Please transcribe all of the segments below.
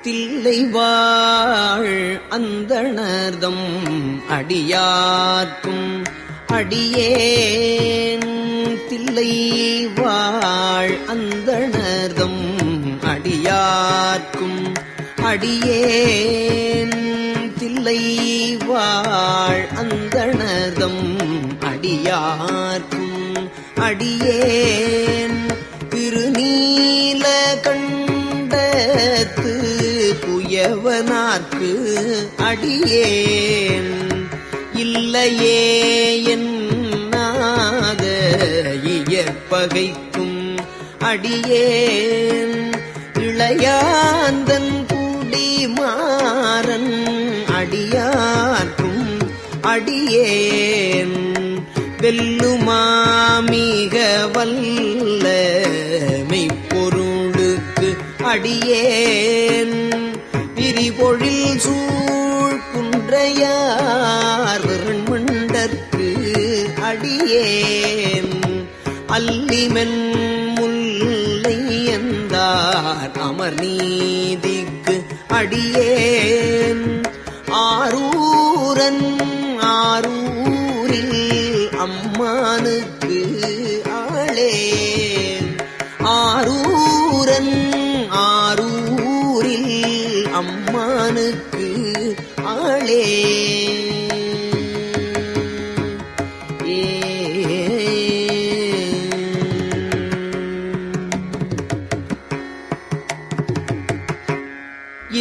தில்லைவாழ் அந்தணர்தம் அடியார்க்கும் அடியேன் தில்லைவாழ் அந்தணர்தம் அடியார்க்கும் அடியேன் தில்லைவாழ் அந்தணர்தம் அடியார்க்கும் அடியேன் திருநீல கண்டத்து புயவனார்க்கு அடியேன் இல்லையே என்னாத இயற்பகைக்கும் அடியேன் இளையாந்தன் குடிமாறன் அடியார்க்கும் அடியேன் வெல்லுமாமிக வல்ல மெய்ப்பொருளுக்கு அடியேன் விரிபொழில் சூழ் குன்றையார் விரண்மண்டற்கு அடியேன் அல்லிமென் முல்லை எந்தார் அமர்நீதிக்கு அடியேன் ஆரூரன் ஆரூரில் அம்மானுக்கு ஆளேன் ஆரூரன் ஆரூரில் அம்மானுக்கு ஆளே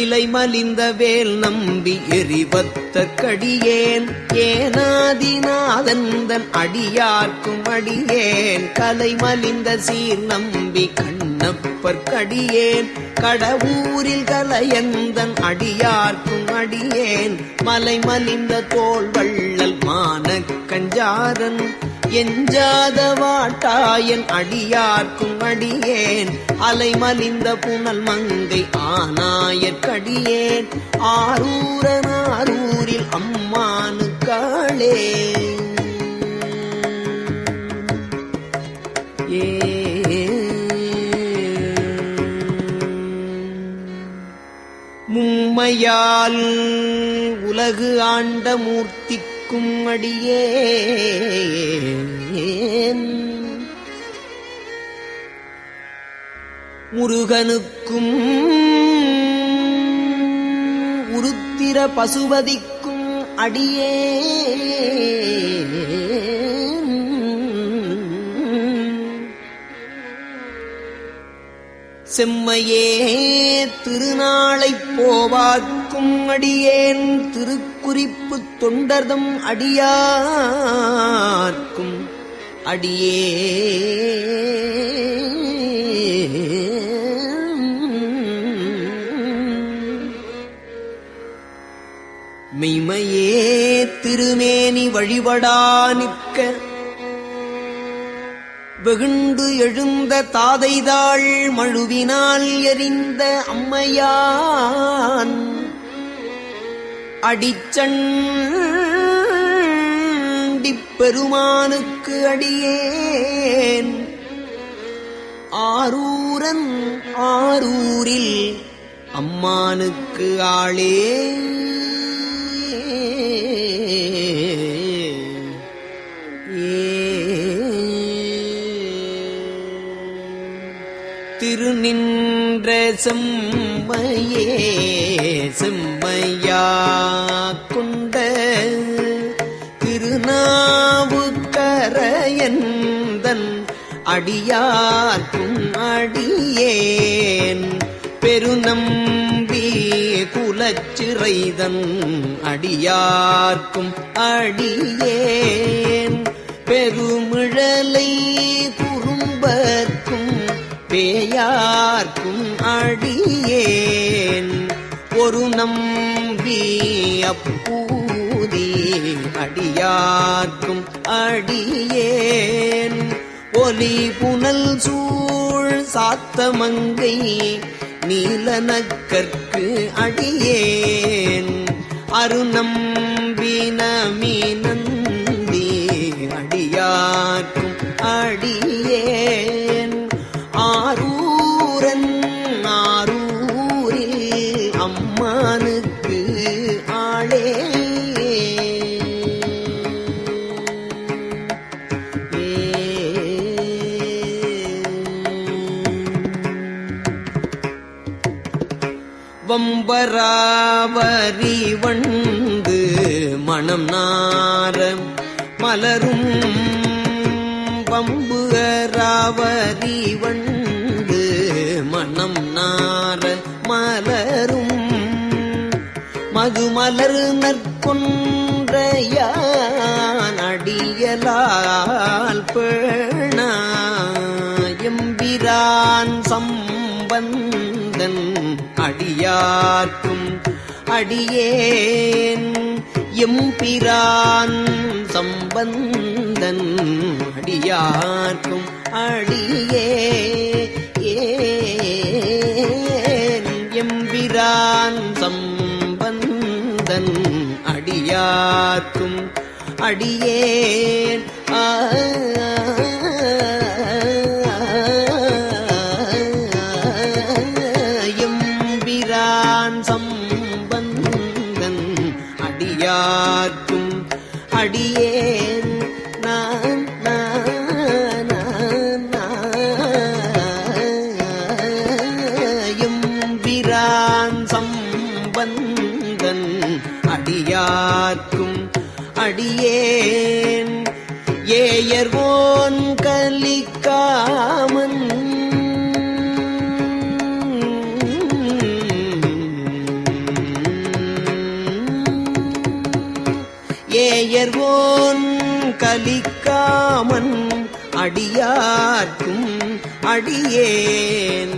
இலை மலிந்த வேல் நம்பி எரிவத்த கடியேன் ஏனாதிநாதந்தன் அடியார்க்கும் அடியேன் கலை மலிந்த சீர் நம்பி கண்ணப்பர் கடியேன் கடவுரில் கலையந்தன் அடியார்க்கும் அடியேன் மலை மலிந்த தோள் வள்ளல் மானக் கஞ்சாரன் எஞ்சாத வாட்டாயன் அடியார்க்கும் அடியேன் அலைமலிந்த புனல் மங்கை ஆனாயற்கடியேன் ஆரூரன் ஆரூரில் அம்மானுக்காளே மும்மையால் உலகு ஆண்ட மூர்த்திக்கும் அடியேன் முருகனுக்கும் உருத்திர பசுபதிக்கும் அடியேன் செம்மையே திருநாளைப் போவாக்கும் அடியேன் திருக்குறிப்பு தொண்டர்தம் அடியார்க்கும் அடியேன் மெய்மையே திருமேனி வழிபடா நிற்க வெகுண்டு எழுந்த தாதைதாள் மழுவினால் எறிந்த அம்மையான் அடிச்சண்டிப் பெருமானுக்கு அடியேன் ஆரூரன் ஆரூரில் அம்மானுக்கு ஆளே திருநின்ற செம்மையே செம்மையா கொண்ட திருநாவுக்கரையந்தன் அடியார்க்கும் அடியேன் பெருநம்பி குலச்சிறைதன் அடியார்க்கும் அடியேன் பெருமிழலை குறும்பர்க்கும் பேயார்க்கும் அடியேன் ஒரு நம்பி அப்பூதி அடியார்க்கும் அடியேன் ஒலி புனல் சூழ் சாத்தமங்கை நீலனக்கற்கு அடியேன் அருநம்பி நமீனந்தி அடியார்க்கும் அடியேன் ஆரூரன் ஆரூரில் அம்மானுக்கு ஆளே. வம்பராவரி வண்டு மணம் நார மலரும் வம்புராவரி வண்டு மணம் நார மலரும் மதுமலர் நற்கொன்றையான் அடியலால் பேணா எம்பிரான் சம்பந்தன் அடியார்க்கும் அடியேன் எம்பிரான் சம்பந்தன் அடியார்க்கும் அடியேன் எம்பிரான் சம்பந்தன் அடியார்க்கும் அடியேன் சம்பந்தன் அடியார்க்கும் அடியேன் நான் எம்பிரான் சம்பந்தன் அடியார்க்கும் அடியேன் ஏயர்வோன் கலிக்காமன் ஏயர்வோன் கலிக்காமன் அடியார்க்கும் அடியேன்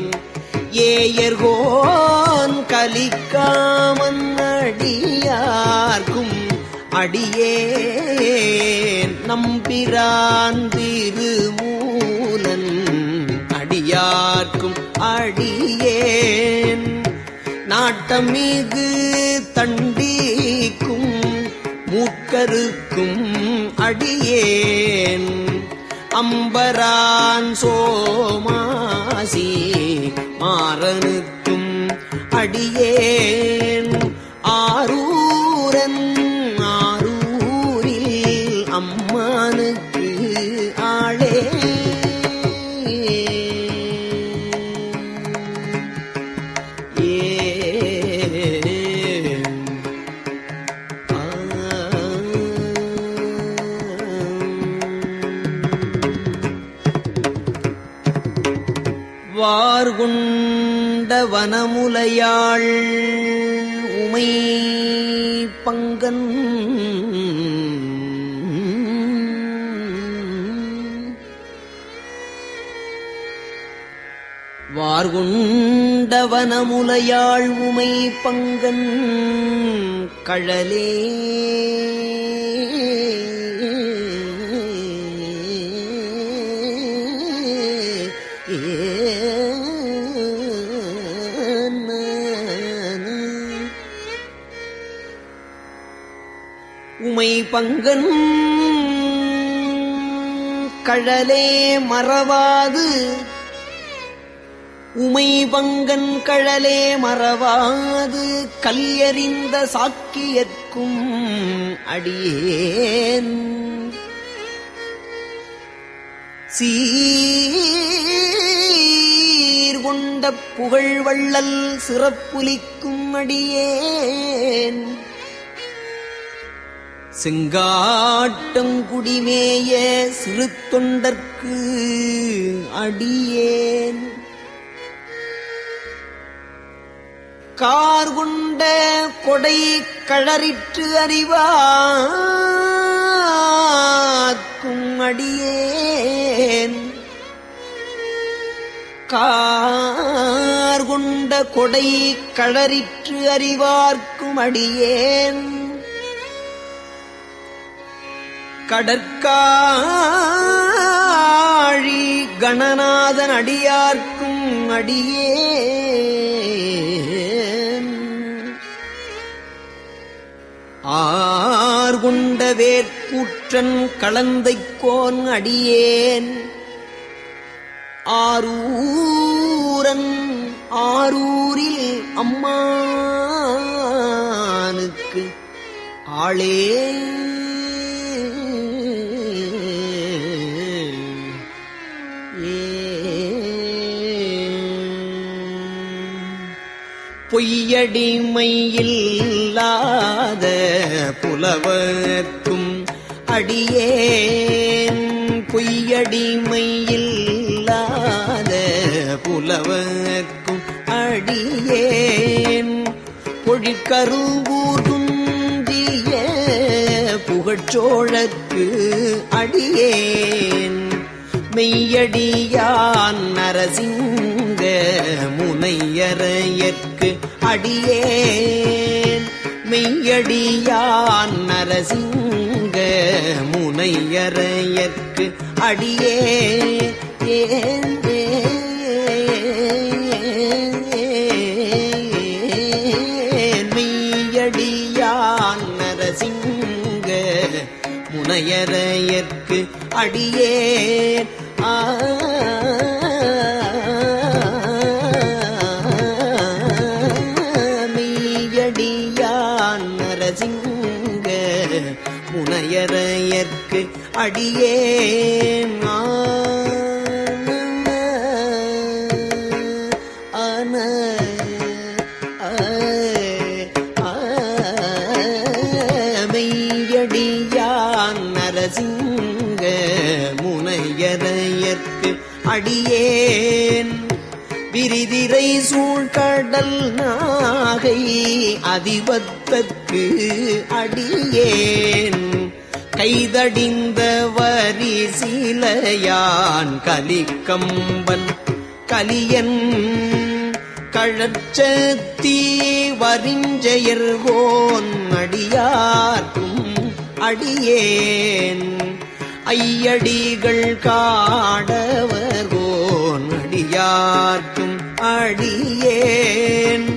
ஏயர்வோன் கலிக்காமன் அடியார்க்கும் அடியேன் நம்பிரான் திருமூலன் அடியார்க்கும் அடியேன் நாட்டமிகு தண்டிக்கும் மூக்கருக்கும் அடியேன் அம்பரான் சோமாசி மாறனுக்கும் அடியேன் ஆரூரன் ஆரூரில் அம்மானுக்கு ஆளே. வார்கொண்ட வனமுலையாள் உமை பங்கன் வார்கொண்ட வனமுலையாள் உமை பங்கன் கழலே உமை பங்கன் கழலே மறவாது உமை பங்கன் கழலே மறவாது கல்யறிந்த சாக்கியற்கும் அடியேன் சீர்கொண்ட புகழ் வள்ளல் சிறப்புலிக்கும் அடியேன் செங்காட்டங்குடிமேய சிறு தொண்டர்க்கு அடியேன் கார்கொண்ட கொடை கழறிற்று அறிவார்க்கும் அடியேன் கார்கொண்ட கொடை கழறிற்று அறிவார்க்கும் அடியேன் கடற்காழி கணநாதன் அடியார்க்கும் அடியேன் ஆர்கொண்ட வேற்கூற்றன் களந்தைக்கோன் அடியேன் ஆரூரன் ஆரூரில் அம்மா ஆளே பொய்யடிமையில்லாத புலவர்க்கும் அடியேன் பொய்யடிமையில்லாத புலவர்க்கும் அடியேன் பொழிற்கருவூர் துஞ்சிய புகழ்ச்சோழற்கு அடியேன் மெய்யடியான் நரசிங்க முனையரையற்கு அடியேன் மெய்யடியான் நரசிங்க முனையரையற்கு அடியேன் மெய்யடியான் நரசிங்க முனையரையற்கு அடியேன் மெய்யடியான் நரசிங்க முனையரையற்கு அடியேன் மெய்யடியான் நரசிங்க முனையரையற்கு அடியேன் விரிதிரை சூழ்கடல் நாகை அதிபத்தற்கு அடியேன் கைதடிந்த வரி சீலையான் கலிக்கம்பன் கலியன் கழற்சத்தி வரிஞ்செயர்கோன் அடியார்க்கும் அடியேன் ஐயடிகள் காடவர்கோன் அடியார்க்கும் அடியேன்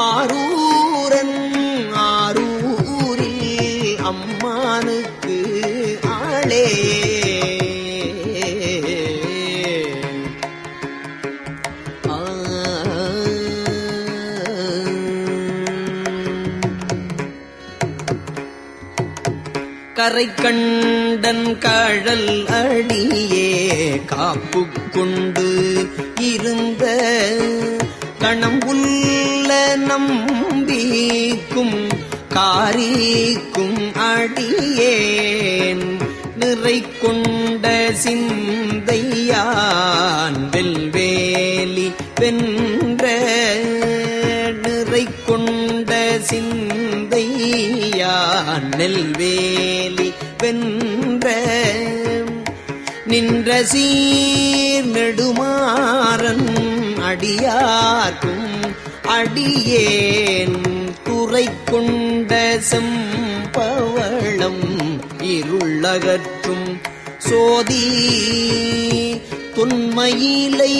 ஆரூரன் ஆரூரில் அம்மானுக்கு ஆளே கரை கண்டன் கழல் அடியே காப்பு கொண்டு இருந்த கணம்புல்ல நம்பிக்கும் காரிக்கும் அடியேன் நிறை கொண்ட சிந்தையான் வெல்வேலி வென்ற நிறை கொண்ட சிந்தையான் நெல்வேலி வென்ற நின்ற சீர் நெடுமாறன் அடியார்க்கும் அடியேன் துறை கொண்ட செம்பவளம் இருளகற்றும் சோதி தொன்மையிலை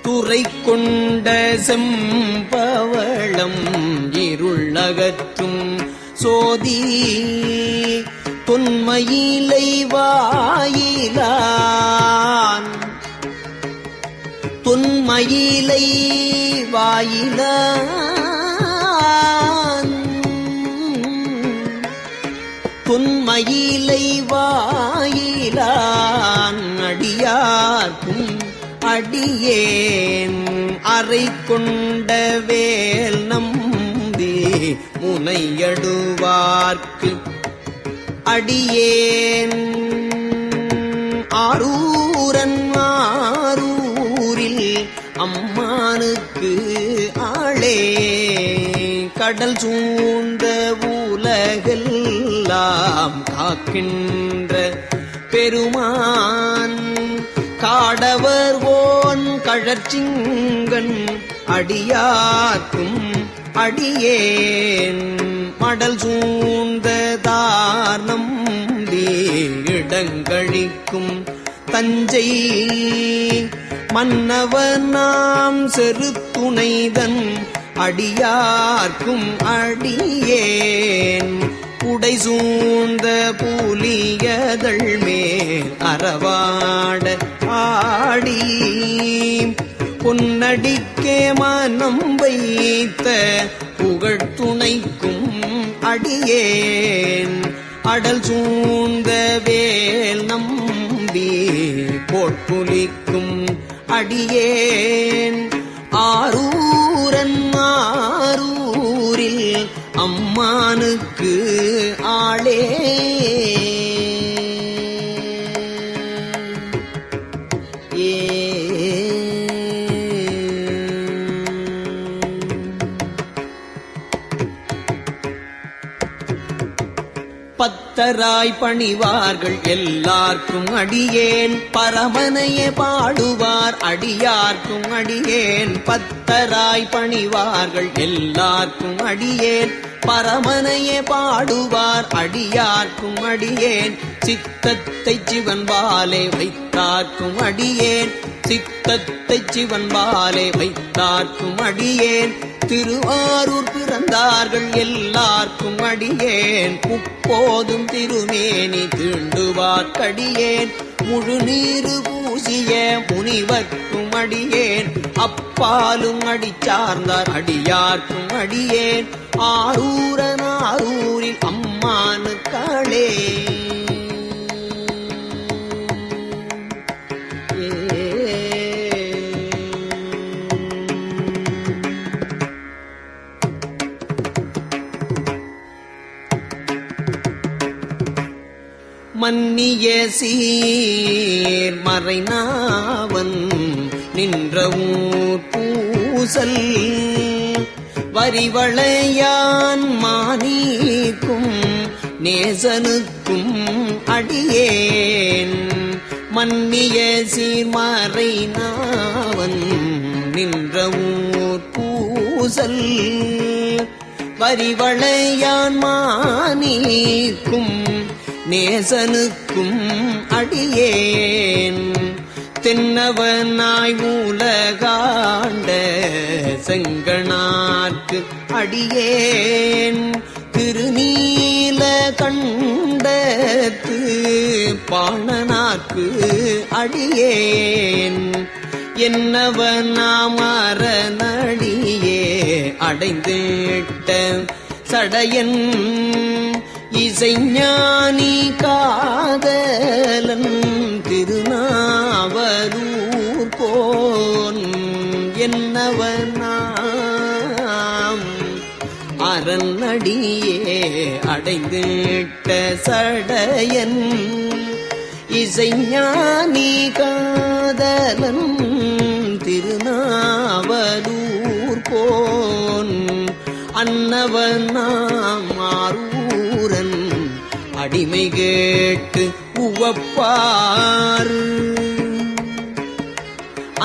துறை கொண்ட செம்பவளம் இருளகற்றும் சோதி தொன்மையிலை வாயிலான் தொன்மையிலை வாயிலான் தொன்மையிலை வாயிலான் அடியார்க்கும் அடியேன் அறை கொண்ட வேல் நம்பி முனையடுவார்க்கு அடியேன் ஆரூரன் ஆரூரில் அம்மானுக்கு ஆளே கடல் சூழ்ந்த உலகெல்லாம் காக்கின்ற பெருமான் காடவர் ஓன் கழற்சிங்கன் அடியார்க்கும் அடியேன் மடல் சூழ்ந்ததார் நம்பி இடங்கழிக்கும் தஞ்சை மன்னவர் நாம் செருத்துணைதன் அடியார்க்கும் அடியேன் புடை சூழ்ந்த புலியதழ் மேல் அறவாட ஆடி பொன்னடிக்கே மனம் வைத்த புகழ்துணைக்கும் அடியேன் அடல் சூழ்ந்த வேல் நம்பி போட்புலிக்கும் அடியேன் ஆரூரன் ஆரூரில் அம்மானுக்கு ஆளே பத்தராய் பணிவார்கள் எல்லார்க்கும் அடியேன் பரமனையே பாடுவார் அடியார்க்கும் அடியேன் பத்தராய் பணிவார்கள் எல்லார்க்கும் அடியேன் பரமனையே பாடுவார் அடியார்க்கும் அடியேன் சித்தத்தை சிவன்பாலே வைத்தார்க்கும் அடியேன் சித்தத்தை சிவன்பாலே வைத்தார்க்கும் அடியேன் திருவாரூர் பிறந்தார்கள் எல்லார்க்கும் அடியேன் முப்போதும் திருமேனி தீண்டுவார்க்கடியேன் முழுநீரு பூசிய முனிவர்க்கும் அடியேன் அப்பாலும் அடிச்சார்ந்தார் அடியார்க்கும் அடியேன் ஆரூரன் ஆரூரில் அம்மானுக்காளே மன்னிய சீர் மறைநாவன் நின்ற ஊர் பூசல் வரிவளையான் மானீக்கும் நேசனுக்கும் அடியேன் மன்னிய சீர் மறைநாவன் நின்ற ஊர் பூசல் வரிவளையான் மானீக்கும் நேசனுக்கும் அடியேன் தென்னவனாய் மூலகாண்ட செங்கணார்க்கு அடியேன் திருநீல கண்டத்து பாணனார்க்கு அடியேன் என்னவனாமரனடியே அடைந்திட்ட சடையன் இசைஞானி காதலன் திருநாவலூர் போன் என்னவனாம் அரண்அடியே அடைந்திட்ட சடையன் இசைஞானி காதலன் திருநாவலூர் போன் அன்னவனாம் ஆரூரன் அடிமை கேட்டு உவப்பார்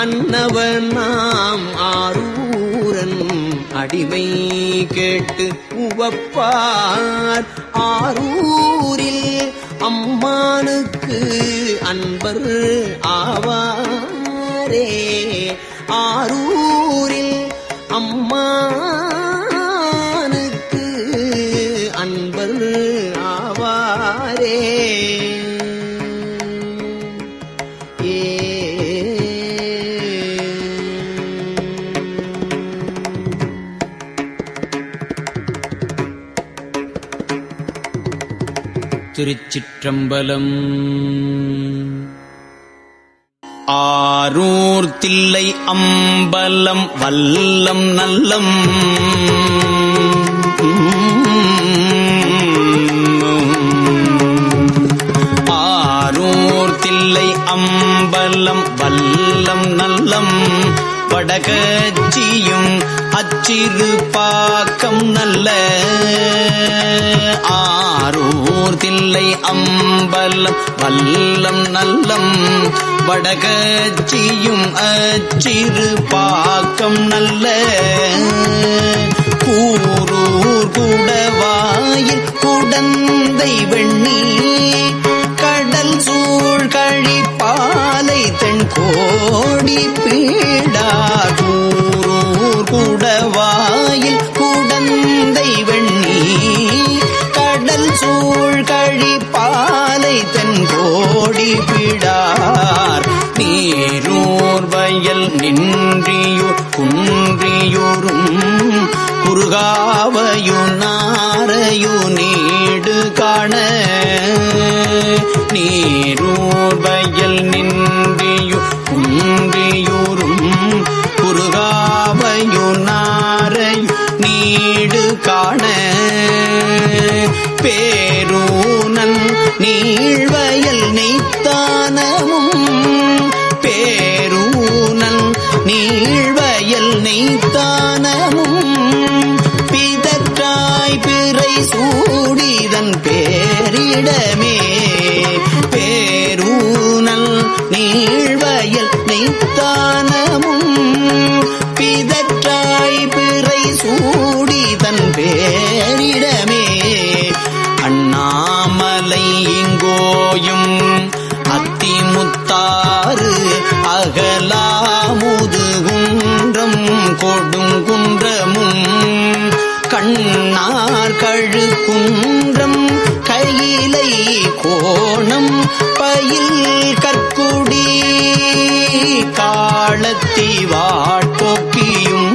அன்னவனாம் ஆரூரன் அடிமை கேட்டு உவப்பார் ஆரூரில் அம்மானுக்கு அன்பர் ஆவாரே ஆரூரில் அம்மானுக்கு அன்பர் ஆவாரே திருச்சிற்றம்பலம். ஆரூர் தில்லை அம்பலம் வல்லம் நல்லம் ஆரூர் தில்லை அம்பலம் வல்லம் நல்லம் வடகச்சியும் அச்சிறு பாக்கம் நல்ல ஆரூர் தில்லை அம்பலம் வல்லம் நல்லம் வடகச்சியும் அச்சிறு பாக்கம் நல்ல கூரூர் குடவாயில் குடந்தை வெண்ணி கடல் சூழ் கழிப்பாலை தென் கோடி பீடா கூரூர் குடவாயில் குடந்தை வெண்ணி கடல் சூழ் கழிப்பாலை தென்கோடி பிடார் நீரூர் வயல் நின்றியூர் குன்றியூரும் குறுகாவையு நாரையு நீடு காண நீரூர் வயல் நின்றியு குன்றியூரும் குறுகாவையு நாரையு நீடு காண பேரூனன் நீழ்வயல் நெய்த்தானமும் பேரூனன் நீழ்வயல் நெய்த்தானமும் பிதற்றாய் பிறை சூடிதன் பேரிடமே பேரூனல் நீழ்வயல் நெய்த்தானமும் பிதற்றாய் பிறை சூடிதன் பேரிடமே அண்ணாமலை இங்கோயும் அத்திமுத்தாறு அகலாமுதுகுன்றம் கொடுங்குன்றமும் கண்ணார் கழுக்குன்றம் கையிலை கோணம் பயில் கற்குடி காலத்தி வாட்போக்கியும்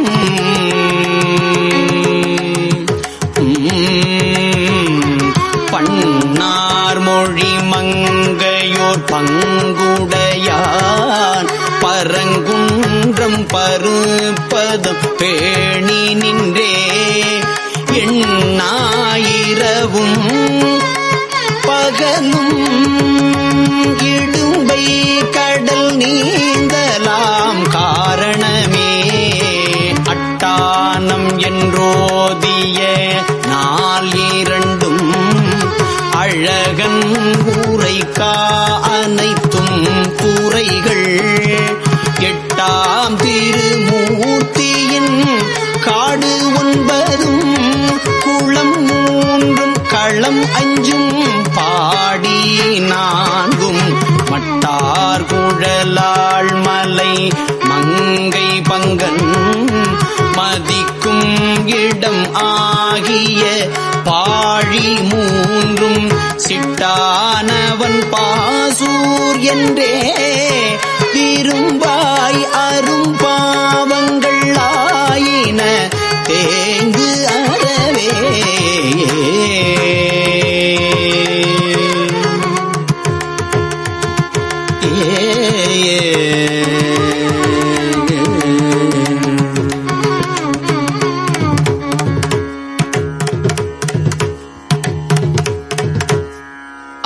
பன்னார் மொழி மங்கையோர் பங்குடையான் பரங்குன்றம் பருப்பதும் பேணி நின்றே எண்ணாயிரவும் பகலும் இடும்பை கடல் நீந்தலாம் காரணமே அட்டானம் என்றோதிய நாள் இரண்டும் அழகன் ஊரைக்கா அனைத்தும் கூரைகள் எட்டாம் திருமூர்த்தியின் காடு ஒன்பதும் குளம் மூன்றும் களம் அஞ்சும் பாடி நான்கும் மட்டார் குழலாள் மலை மங்கை பங்கன் மதிக்கும் இடம் ஆகிய பாழி மூன்றும் சிட்டானவன் பாசூர் என்றே விரும்பாய் அரும்பாவங்கள் ஆயின தேங்கு அறவே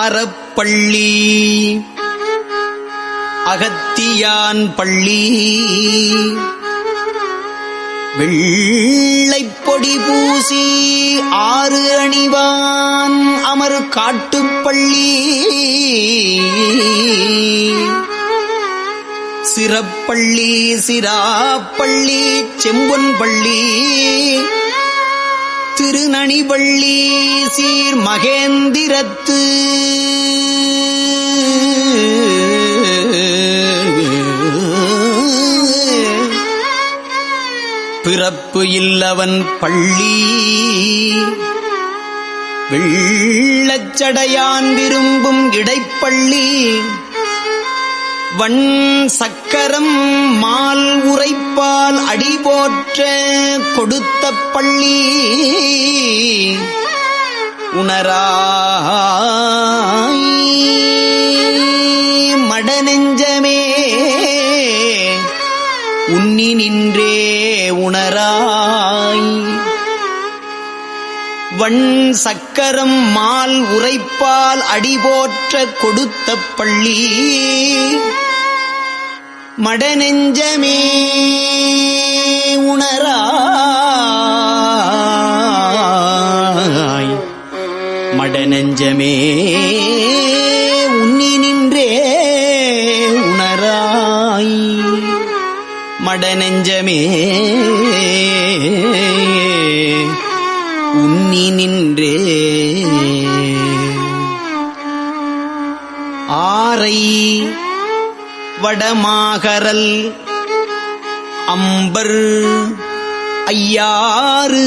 அறப்பள்ளி அகத்தியான் பள்ளி வெள்ளைப் பொடி பூசி ஆறு அணிவான் அமர் காட்டுப்பள்ளி சிறப்பள்ளி சிராப்பள்ளி செம்பொன் பள்ளி திருநணிபள்ளி சீர் மகேந்திரத்து பிறப்பு இல்லவன் பள்ளி வெள்ளச்சடையான் விரும்பும் இடைப்பள்ளி வன் சக்கரம் மால் உரைப்பால் அடிபோற்ற கொடுத்த பள்ளி உணராய் மடநெஞ்சமே உன்னி நின்றே உணராய் வன் சக்கரம் மால் உரைப்பால் அடிபோற்ற கொடுத்த பள்ளி மடநெஞ்சமே உணராய் மடநெஞ்சமே உன்னி நின்றே உணராய் மடநெஞ்சமே உன்னி நின்றே ஆரை வடமாகரல் அம்பர் ஐயாறு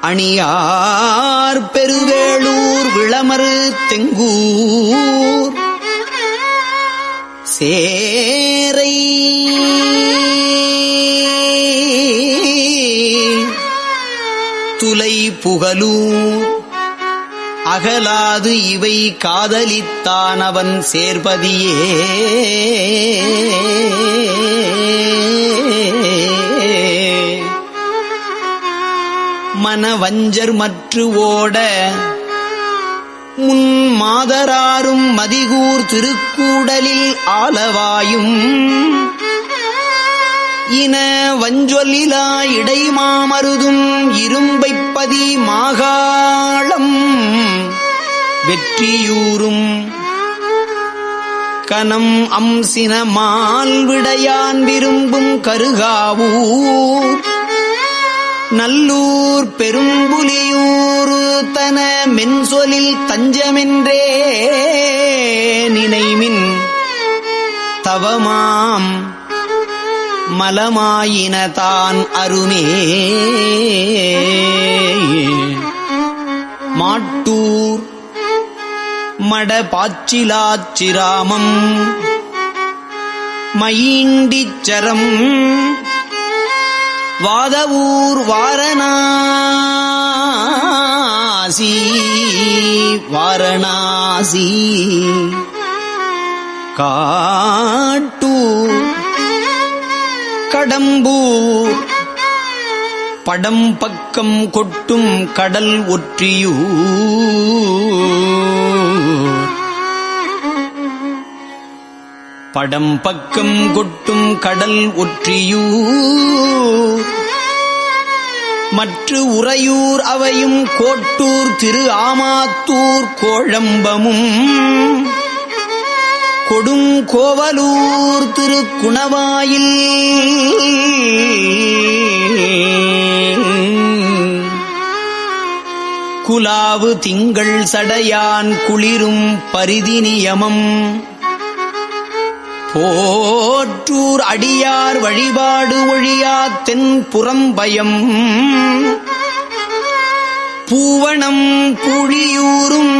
அணியார் பெருவேளூர் விளமறு தெங்கூர் சேரை துலை புகலூர் அகலாது இவை காதலித்தானவன் சேர்பதியே மனவஞ்சர் மற்று ஓட முன் மாதராரும் மதிகூர் திருக்கூடலில் ஆலவாயும் இன வஞ்சொலிலா இடைமாமருதும் இரும்பைப்பதி மாகாளம் வெற்றியூரும் கனம் அம்சின மால்விடையான் விரும்பும் கருகாவூர் நல்லூர் பெரும்புலியூர் தன மென்சொலில் தஞ்சமென்றே நினைமின் தவமாம் மலமாயினதான் அருமே மாட்டூர் மட பாச்சிலாச்சிராமம் மயீண்டிச்சரம் வாதவூர் வாரணாசி வாரணாசி காட்டூர் கடம்பூர் படம் பக்கம் கொட்டும் கடல் ஒற்றியூர் படம் பக்கம் கொட்டும் கடல் ஒற்றியூர் மற்ற உறையூர் அவையும் கோட்டூர் திரு ஆமாத்தூர் கோழம்பமும் கொடுங்கோவலூர் திரு குணவாயில் குலாவு திங்கள் சடையான் குளிரும் பரிதிநியமம் போற்றூர் அடியார் வழிபாடு ஒழியா தென் புறம்பயம் பூவணம் புழியூரும்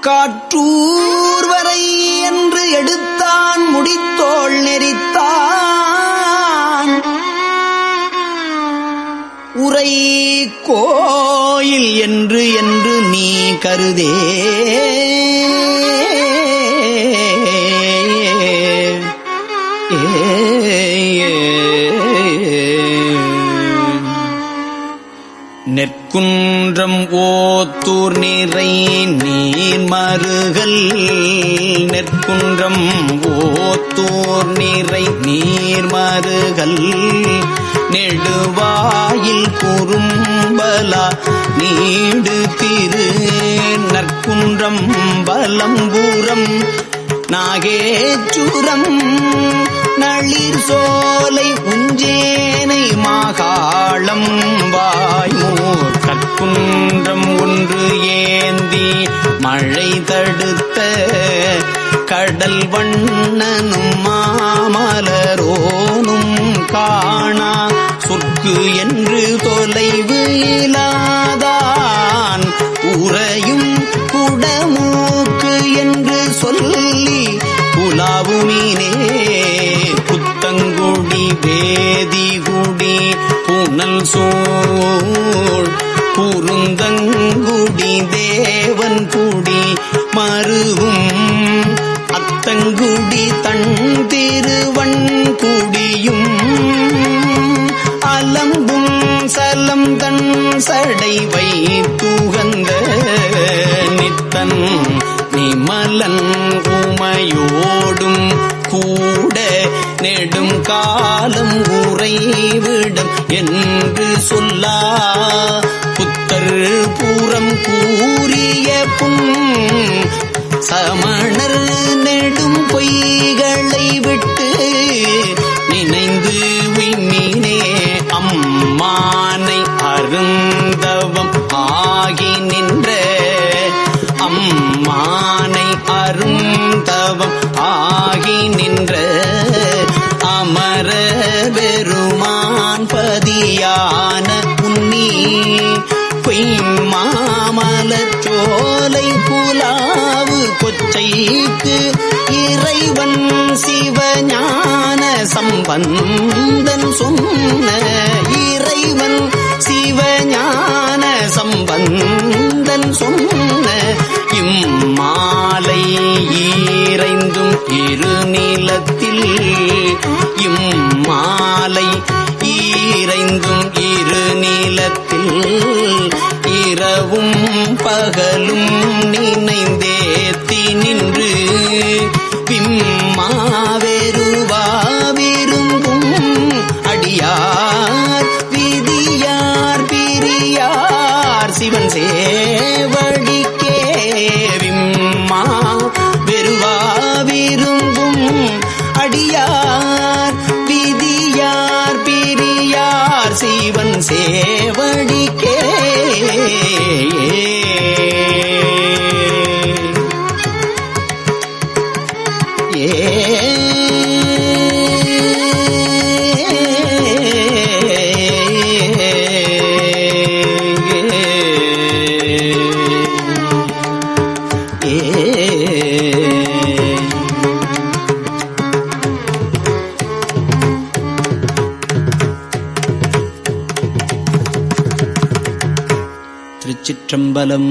காற்றூர் வரை என்று எடுத்தான் முடித்தோள் நெறித்தான் உரை கோயில் என்று என்று நீ கருதே நெற்குன்றம் ஓத்தூர் நிறை நீர்மருகல் நெற்குன்றம் ஓத்தூர் நிறை நீர்மருகல் நெடுவாயில் குறும்பலா நீடு திரு நற்குன்றம் பலம்பூரம் நாகேச்சுரம் நளிர் சோலை உஞ்சேனை மாகாளம் வாய்மூர் கற்குன்றம் ஒன்று ஏந்தி மழை தடுத்த கடல் வண்ணனும் மாமலரோனும் காணா சொற்கு என்று தொலைவு இலாதான் உறையும் குடமூக்கு என்று சொல்லி புலாவுமீனே புத்தங்குடி வேதிகுடி புனல் சோழ் குறுந்தங்குடி தேவன் குடி மருவும் அத்தங்குடி தன் திருவன்குடியும் அலம்பும் சலம் தன் சடை வைத்துகந்த நித்தன் நிமலன் உமையோடும் கூட நெடும் காலம் உறைவிடம் என்று சொல்லா புத்தர் பூரம் கூறிய புன் சமணர் நெடும் பொய்களை விட்டு நினைந்து விண்ணினே அம்மானை அருந்தவம் ஆகி நின்ற அம்மானை அருந்தவம் ஆகி நின்ற அமர பெருமான் பதியான உன்னி மாமலச்சோலை புலாவு கொச்சைக்கு இறைவன் சிவஞான சம்பந்தன் சொன்ன இறைவன் சிவஞான சம்பந்தன் சொன்ன இம்மாலை ஈரைந்தும் இருநிலத்தில் இம்மாலை ஈரைந்தும் இருநிலத்தில் இரவும் பகலும் நினைந்தேத்தி நின்று விம்மாவெருவா விரும்பும் அடியார் விதியார் பிரியார் சிவன் சேவடிக்கே விம்மா வெறுவா விரும்பும் அடியார் விதியார் பிரியார் சிவன் சேவடிக்கே திருச்சிற்றம்பலம்.